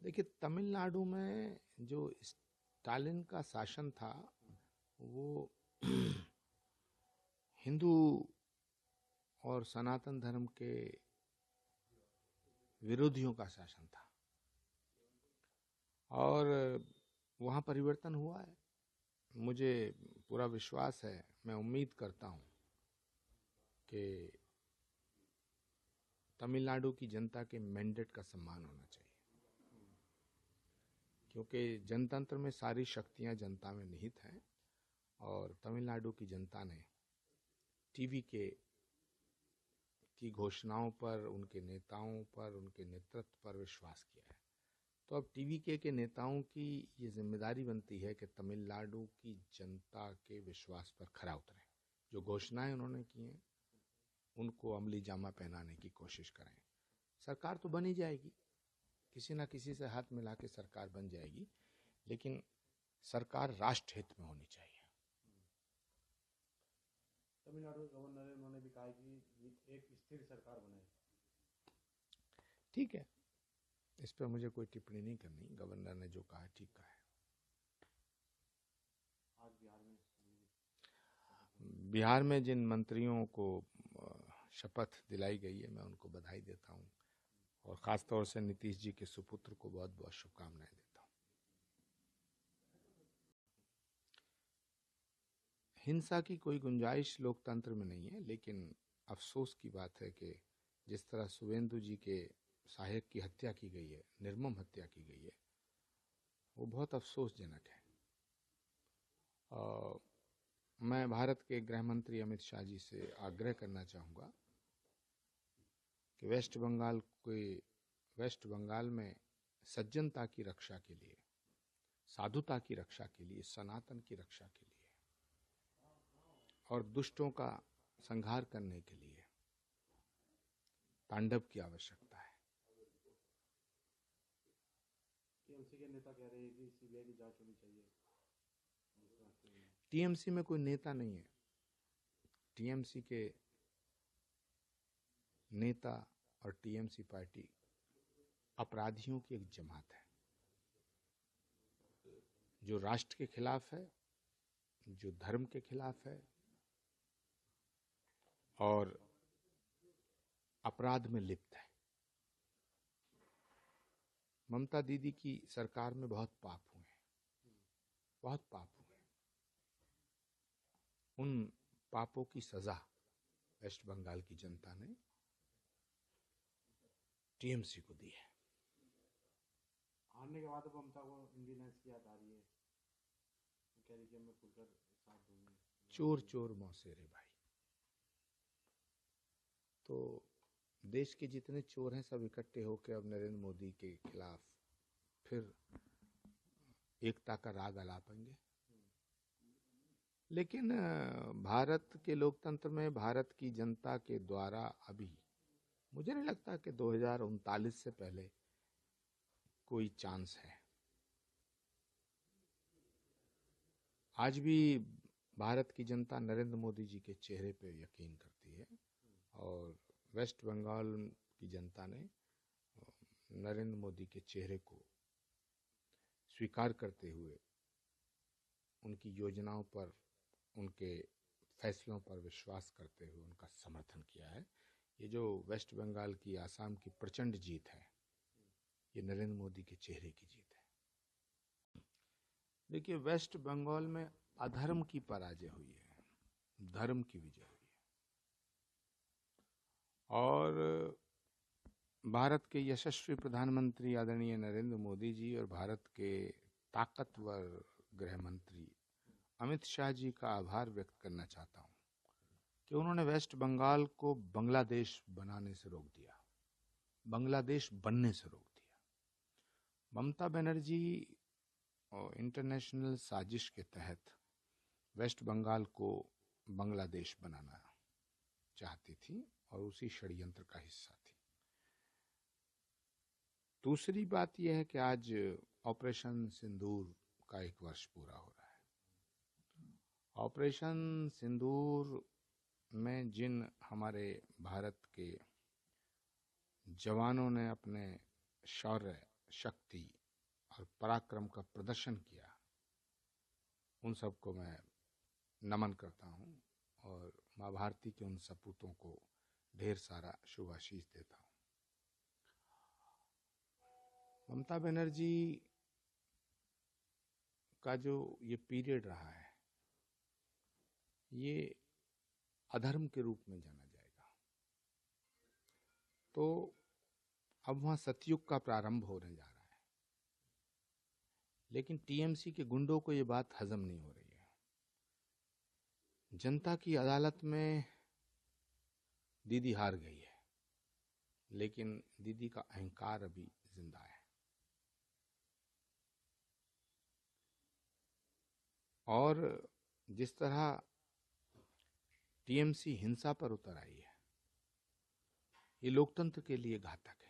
देखिए, तमिलनाडु में जो स्टालिन का शासन था वो हिंदू और सनातन धर्म के विरोधियों का शासन था और वहाँ परिवर्तन हुआ है। मुझे पूरा विश्वास है, मैं उम्मीद करता हूँ कि तमिलनाडु की जनता के मैंडेट का सम्मान होना चाहिए, क्योंकि जनतंत्र में सारी शक्तियाँ जनता में निहित हैं और तमिलनाडु की जनता ने टीवी की घोषणाओं पर, उनके नेताओं पर, उनके नेतृत्व पर विश्वास किया है। तो अब टीवी के नेताओं की ये जिम्मेदारी बनती है कि तमिलनाडु की जनता के विश्वास पर खरा उतरें। जो घोषणाएं उन्होंने की हैं उनको अमली जामा पहनाने की कोशिश करें। सरकार तो बन ही जाएगी, किसी ना किसी से हाथ मिला के सरकार बन जाएगी, लेकिन सरकार राष्ट्र हित में होनी चाहिए। तमिलनाडु के गवर्नर ने उन्होंने भी कहा कि एक स्थिर सरकार बनाए। ठीक है, इस पर मुझे कोई टिप्पणी नहीं करनी। गवर्नर ने जो कहा ठीक कहा है। आज बिहार में जिन मंत्रियों को शपथ दिलाई गई है, मैं उनको बधाई देता हूँ और ख़ास तौर से नीतीश जी के सुपुत्र को बहुत बहुत शुभकामनाएं देता हूँ। हिंसा की कोई गुंजाइश लोकतंत्र में नहीं है, लेकिन अफसोस की बात है कि जिस तरह शुवेंदु जी के सहायक की हत्या की गई है, निर्मम हत्या की गई है, वो बहुत अफसोसजनक है। मैं भारत के गृह मंत्री अमित शाह जी से आग्रह करना चाहूँगा कि वेस्ट बंगाल में सज्जनता की रक्षा के लिए, साधुता की रक्षा के लिए, सनातन की रक्षा के लिए और दुष्टों का संहार करने के लिए तांडव की आवश्यकता है। टीएमसी के नेता कह रहे हैं कि सीबीआई की जांच होनी चाहिए। टीएमसी में कोई नेता नहीं है। टीएमसी के नेता और टीएमसी पार्टी अपराधियों की एक जमात है, जो राष्ट्र के खिलाफ है, जो धर्म के खिलाफ है और अपराध में लिप्त है। ममता दीदी की सरकार में बहुत पाप हुए हैं, बहुत पाप हुए हैं। उन पापों की सजा वेस्ट बंगाल की जनता ने टीएमसी को दी है। हारने के बाद ममता को इंडियनेस की याद आ रही है, कह रही कि मैं खुलकर साथ दूंगी। चोर चोर मौसेरे भाई। तो देश के जितने चोर हैं सब इकट्ठे होकर अब नरेंद्र मोदी के खिलाफ फिर एकता का राग अलापेंगे। लेकिन भारत के लोकतंत्र में भारत की जनता के द्वारा अभी मुझे नहीं लगता कि 2039 से पहले कोई चांस है। आज भी भारत की जनता नरेंद्र मोदी जी के चेहरे पे यकीन करती है और वेस्ट बंगाल की जनता ने नरेंद्र मोदी के चेहरे को स्वीकार करते हुए उनकी योजनाओं पर, उनके फैसलों पर विश्वास करते हुए उनका समर्थन किया है। ये जो वेस्ट बंगाल की, आसाम की प्रचंड जीत है, ये नरेंद्र मोदी के चेहरे की जीत है। देखिए, वेस्ट बंगाल में अधर्म की पराजय हुई है, धर्म की विजय हुई है और भारत के यशस्वी प्रधानमंत्री आदरणीय नरेंद्र मोदी जी और भारत के ताकतवर गृह मंत्री अमित शाह जी का आभार व्यक्त करना चाहता हूँ कि उन्होंने वेस्ट बंगाल को बांग्लादेश बनाने से रोक दिया, बांग्लादेश बनने से रोक दिया। ममता बनर्जी इंटरनेशनल साजिश के तहत वेस्ट बंगाल को बांग्लादेश बनाना चाहती थी और उसी षड्यंत्र का हिस्सा थी। दूसरी बात यह है कि आज ऑपरेशन सिंदूर का 1 वर्ष पूरा हो रहा है। ऑपरेशन सिंदूर में जिन हमारे भारत के जवानों ने अपने शौर्य शक्ति और पराक्रम का प्रदर्शन किया, उन सबको मैं नमन करता हूँ और माँ भारती के उन सपूतों को ढेर सारा शुभाशीष देता हूँ। ममता बनर्जी का जो ये पीरियड रहा है, ये अधर्म के रूप में जाना जाएगा। तो अब वहाँ सतयुग का प्रारंभ होने जा रहा है, लेकिन टीएमसी के गुंडों को ये बात हजम नहीं हो रही है। जनता की अदालत में दीदी हार गई है, लेकिन दीदी का अहंकार अभी जिंदा है। और जिस तरह टीएमसी हिंसा पर उतर आई है, ये लोकतंत्र के लिए घातक है।